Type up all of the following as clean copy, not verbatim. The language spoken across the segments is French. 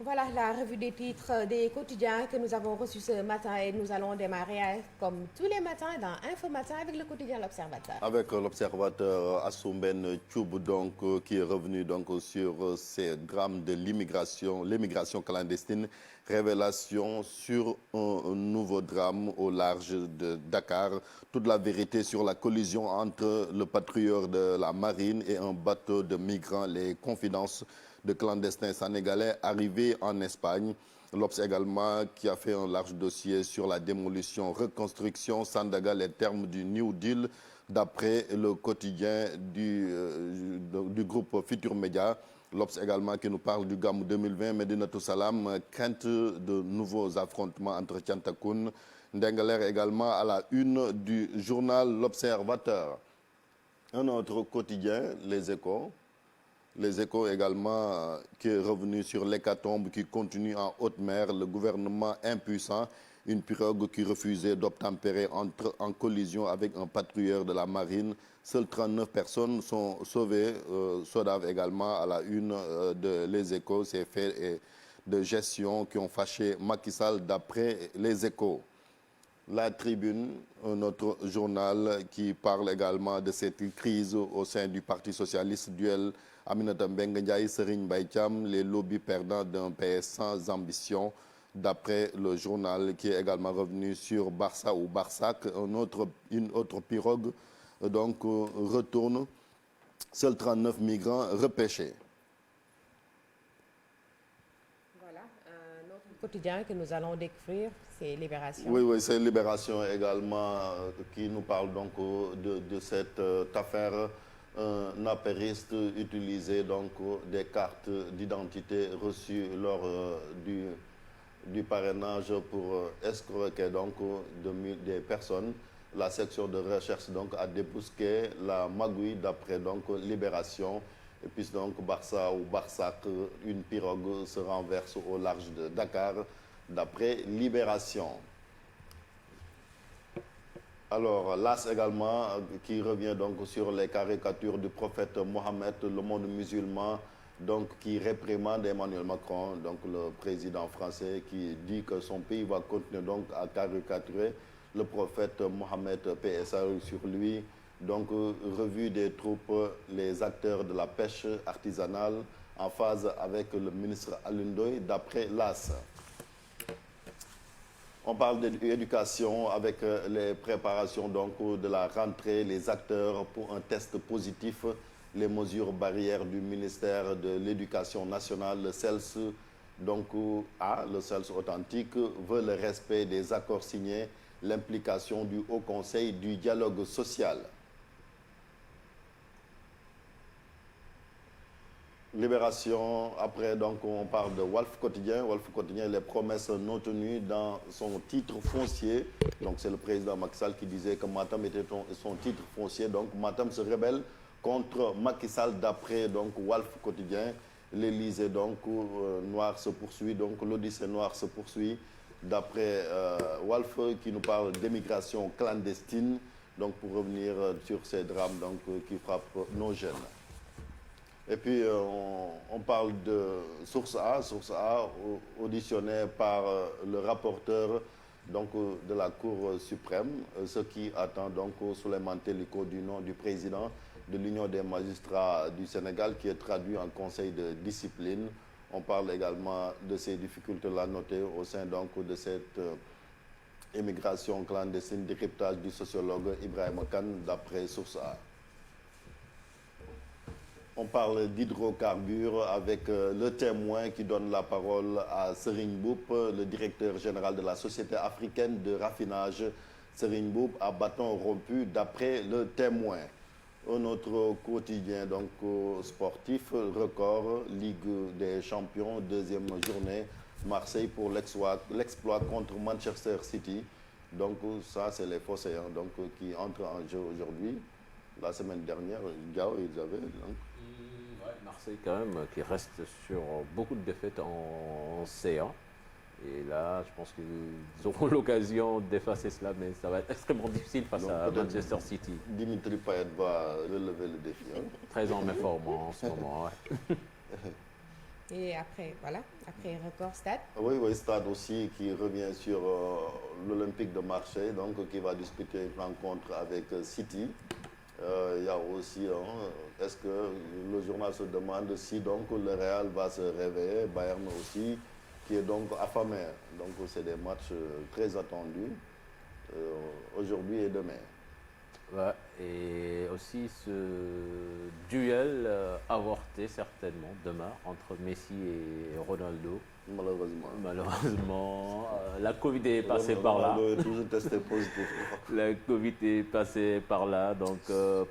Voilà la revue des titres des quotidiens que nous avons reçus ce matin et nous allons démarrer comme tous les matins dans Info Matin avec le quotidien L'Observateur. Avec l'observateur Assoumbène Thioub donc qui est revenu donc sur ces drames de l'immigration clandestine, révélation sur un nouveau drame au large de Dakar, toute la vérité sur la collision entre le patrouilleur de la marine et un bateau de migrants, les confidences de clandestins sénégalais arrivés en Espagne. L'Obs également qui a fait un large dossier sur la démolition, reconstruction, Sandaga, les termes du New Deal, d'après le quotidien du groupe Futur Média. L'Obs également qui nous parle du Gamou 2020, Medinatou Salam, crainte de nouveaux affrontements entre Tiantakoun. Ndengaler également à la une du journal L'Observateur. Un autre quotidien, Les Échos. Les Échos également qui est revenu sur l'hécatombe qui continue en haute mer, le gouvernement impuissant, une pirogue qui refusait d'obtempérer en collision avec un patrouilleur de la marine. Seules 39 personnes sont sauvées. Sodave également à la une de Les Échos, ces faits de gestion qui ont fâché Macky Sall d'après Les Échos. La Tribune, un autre journal qui parle également de cette crise au sein du Parti socialiste, duel Aminata Mbengue Ndiaye, Serigne Mbaye Thiam, les lobbies perdants d'un PS sans ambition, d'après le journal qui est également revenu sur Barça ou Barsac, une autre pirogue donc retourne, seuls 39 migrants repêchés. Quotidien que nous allons découvrir, c'est Libération. Oui, c'est Libération également qui nous parle donc de cette affaire. Un apériste utilisé donc des cartes d'identité reçues lors du parrainage pour escroquer donc des personnes. La section de recherche donc a débusqué la magouille d'après donc Libération. Et puis donc Barça ou Barsac, une pirogue se renverse au large de Dakar, d'après Libération. Alors, l'AS également, qui revient donc sur les caricatures du prophète Mohammed, le monde musulman, donc qui réprimande Emmanuel Macron, donc le président français, qui dit que son pays va continuer donc à caricaturer le prophète Mohammed, paix et salut sur lui. Donc, revue des troupes, les acteurs de la pêche artisanale en phase avec le ministre Alioune Ndoye, d'après l'AS. On parle d'éducation avec les préparations donc, de la rentrée, les acteurs pour un test positif, les mesures barrières du ministère de l'Éducation nationale, le CELS, donc le CELS authentique, veut le respect des accords signés, l'implication du Haut Conseil du dialogue social. Libération, après donc on parle de Walf Quotidien. Walf Quotidien, les promesses non tenues dans son titre foncier. Donc c'est le président Macky Sall qui disait que Matam était son titre foncier. Donc Matam se rebelle contre Macky Sall d'après donc Walf Quotidien. L'Élysée donc noir se poursuit, donc l'Odyssée noire se poursuit. D'après Walf qui nous parle d'émigration clandestine. Donc pour revenir sur ces drames donc, qui frappent nos jeunes. Et puis, on parle de Source A, auditionné par le rapporteur donc, de la Cour suprême, ce qui attend donc Souleymane Teliko du nom du président de l'Union des magistrats du Sénégal, qui est traduit en conseil de discipline. On parle également de ces difficultés-là notées au sein donc, de cette immigration clandestine, décryptage du sociologue Ibrahima Kane, d'après Source A. On parle d'hydrocarbures avec le témoin qui donne la parole à Serigne Mboup, le directeur général de la Société africaine de raffinage. Serigne Mboup à bâton rompu d'après le témoin. Un autre quotidien donc, sportif, record, Ligue des champions, deuxième journée. Marseille pour l'exploit contre Manchester City. Donc ça, c'est les Phocéens donc, qui entrent en jeu aujourd'hui. La semaine dernière, Gao, ils avaient... Donc, Marseille quand même, qui reste sur beaucoup de défaites en C1. Et là, je pense qu'ils auront l'occasion d'effacer cela, mais ça va être extrêmement difficile face à Manchester City. Dimitri Payet va relever le défi. Hein. Très en méforme en ce moment. Ouais. Et après, voilà, après record stade. Oui, oui, Stade aussi qui revient sur l'Olympique de Marseille, donc qui va disputer une rencontre avec City. Il y a aussi, est-ce que le journal se demande si donc le Real va se réveiller, Bayern aussi, qui est donc affamé. Donc c'est des matchs très attendus aujourd'hui et demain. Ouais, et aussi ce duel avorté certainement demain entre Messi et Ronaldo. Malheureusement. Malheureusement, la Covid est passée par là. Ronaldo est toujours testé positif. La Covid est passée par là, donc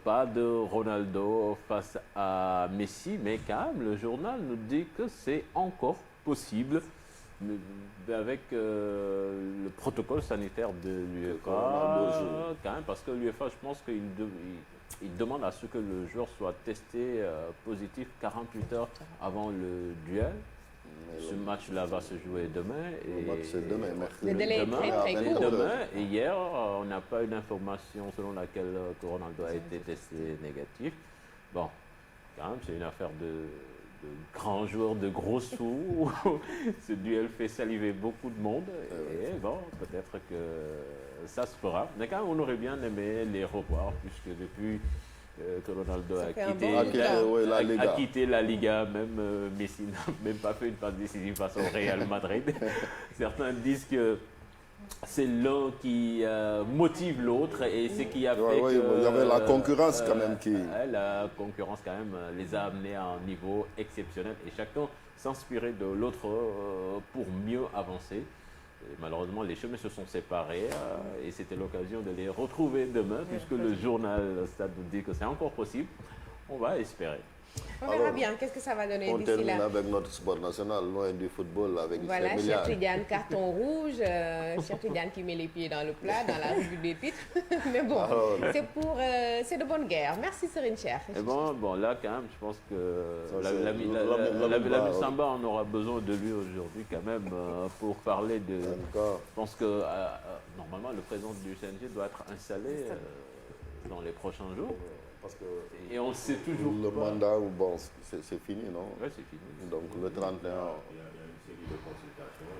pas de Ronaldo face à Messi, mais quand même le journal nous dit que c'est encore possible. Mais avec le protocole sanitaire de l'UEFA, quand même, parce que l'UEFA, je pense qu'il demande à ce que le joueur soit testé positif 48 heures avant le duel. Ce match-là va se jouer demain. Le match c'est demain, mercredi. Le délai est très court. Demain, et hier, on n'a pas eu d'information selon laquelle Ronaldo a été testé négatif. Bon, quand même, c'est une affaire de grands joueurs de gros sous. Ce duel fait saliver beaucoup de monde. Et bon, peut-être que ça se fera. Mais quand même, on aurait bien aimé les revoir, puisque depuis que Ronaldo a quitté la Liga, même Messi n'a même pas fait une passe décisive face au Real Madrid. Certains disent que c'est l'un qui motive l'autre et c'est qui a fait que... il y avait la concurrence quand même qui... La concurrence quand même les a amenés à un niveau exceptionnel et chacun s'inspirait de l'autre pour mieux avancer. Et malheureusement, les chemins se sont séparés et c'était l'occasion de les retrouver demain puisque le journal Stade nous dit que c'est encore possible. On va espérer. On verra bien, qu'est-ce que ça va donner On d'ici là. termine avec notre sport national, loin du football, avec Voilà, Cheikh Cheikh Tidiane, carton rouge. Cheikh Tidiane qui met les pieds dans le plat, dans la revue des titres. Mais bon, c'est de bonne guerre. Merci Serine Cheikh. Et bon, là quand même, je pense que l'ami Samba, on aura besoin de lui aujourd'hui quand même pour parler de... Je pense que normalement, le président du CNG doit être installé dans les prochains jours. Parce que et on ne sait toujours le pas. mandat, bon, c'est fini, non? Oui, c'est fini. Donc le 31... Il y a une série de consultations.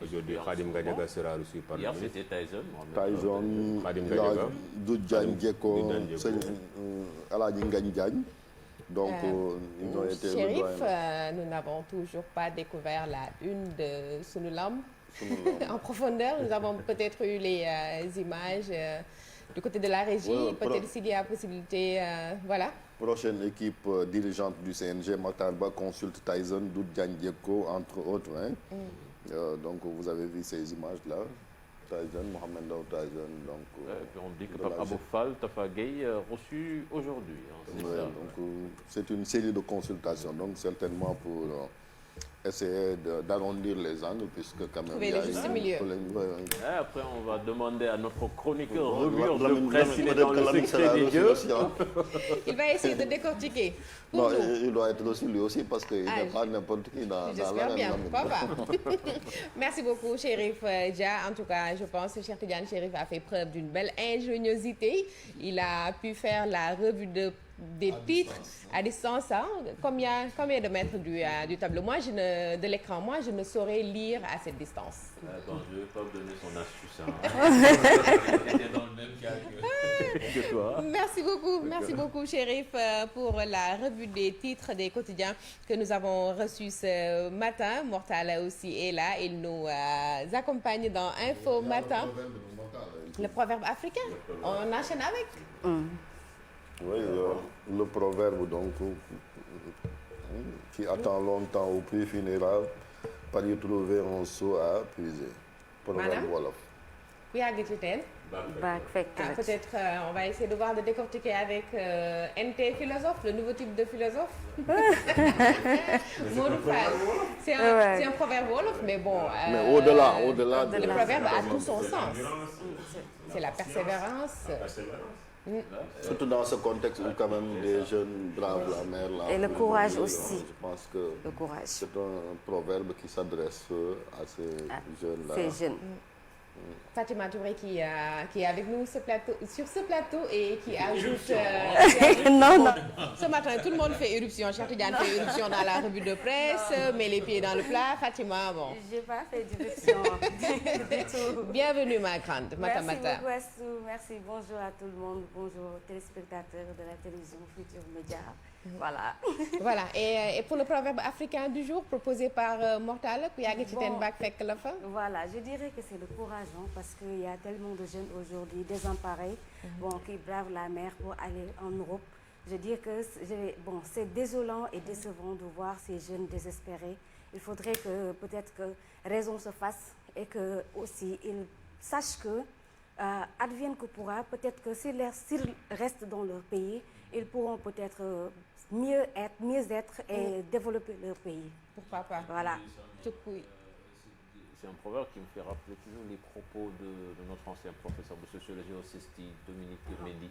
Aujourd'hui, Khadim Gadiaga sera reçu par Hier, le ministre. c'était Tyson. Tyson, Khadim Gadiaga. Doudjan Djeko, Aladji Ngagne Diagne. Donc, ils ont été... Chérif, nous n'avons toujours pas découvert la une de Sunulam en profondeur. Nous avons peut-être eu les images... du côté de la régie, peut-être s'il y a possibilité, voilà. Prochaine équipe dirigeante du CNG, Matarba consulte Tyson, Doudjan Djeko, entre autres. Hein. Donc vous avez vu ces images-là. Tyson, Mohamed Ndao Tyson. Donc, puis on dit que Pape Abou Fall, Tafa Gueye, reçu aujourd'hui. Hein, c'est une série de consultations, donc certainement pour... essayer d'arrondir les angles puisque quand même... Trouver le juste milieu. Après, on va demander à notre chroniqueur revue de presse s'il est dans le secret des dieux. Il va essayer de décortiquer. Non, il doit être reçu lui aussi parce qu'il n'est pas n'importe qui dans J'espère bien, papa. Merci beaucoup, Chérif Dia. En tout cas, je pense que Cheikh Tidiane Chérif a fait preuve d'une belle ingéniosité. Il a pu faire la revue des titres à distance. Hein? Combien de mètres du tableau? Moi, de l'écran, moi, je ne saurais lire à cette distance. Attends, je ne vais pas vous donner son astuce. Hein. Il était dans le même cas que toi. Merci beaucoup, Chérif, pour la revue des titres des quotidiens que nous avons reçus ce matin. Mortal aussi est là. Il nous accompagne dans Info Matin. Le proverbe africain. On enchaîne avec. Oui, le proverbe donc qui attend longtemps au puits finira par y trouver un seau à puiser. Proverbe wolof. Ku yàgg ci teen. Peut-être on va essayer de voir de décortiquer avec NT philosophe, le nouveau type de philosophe. Modou Fall. C'est un proverbe wolof, mais bon. Mais au-delà le proverbe a tout son sens. C'est la persévérance. Surtout dans ce contexte où quand même des jeunes bravent la mer. Et le courage aussi. Je pense que c'est un proverbe qui s'adresse à ces jeunes-là. Ces jeunes. Fatima Touré qui est avec nous sur ce plateau et qui ajoute non. son ce matin, tout le monde fait éruption. Cheikh Tidiane fait éruption dans la revue de presse, met les pieds dans le plat. Fatima, bon. J'ai pas fait d'éruption du tout. Bienvenue, ma grande. Mata Merci Mata. beaucoup, Astou. Merci. Bonjour à tout le monde. Bonjour aux téléspectateurs de la télévision Futur Média. Voilà. Voilà. Et pour le proverbe africain du jour, proposé par Mortal, Voilà, je dirais que c'est le courage, hein, parce qu'il y a tellement de jeunes aujourd'hui désemparés, qui bravent la mer pour aller en Europe. Je dis que c'est désolant et décevant de voir ces jeunes désespérés. Il faudrait que peut-être que raison se fasse et que aussi ils sachent que advienne que pourra, peut-être que s'ils restent dans leur pays, ils pourront peut-être mieux être et développer leur pays. Pourquoi pas? Voilà. C'est un proverbe qui me fait rappeler toujours les propos de notre ancien professeur de sociologie au CESTI, Dominique Mendy,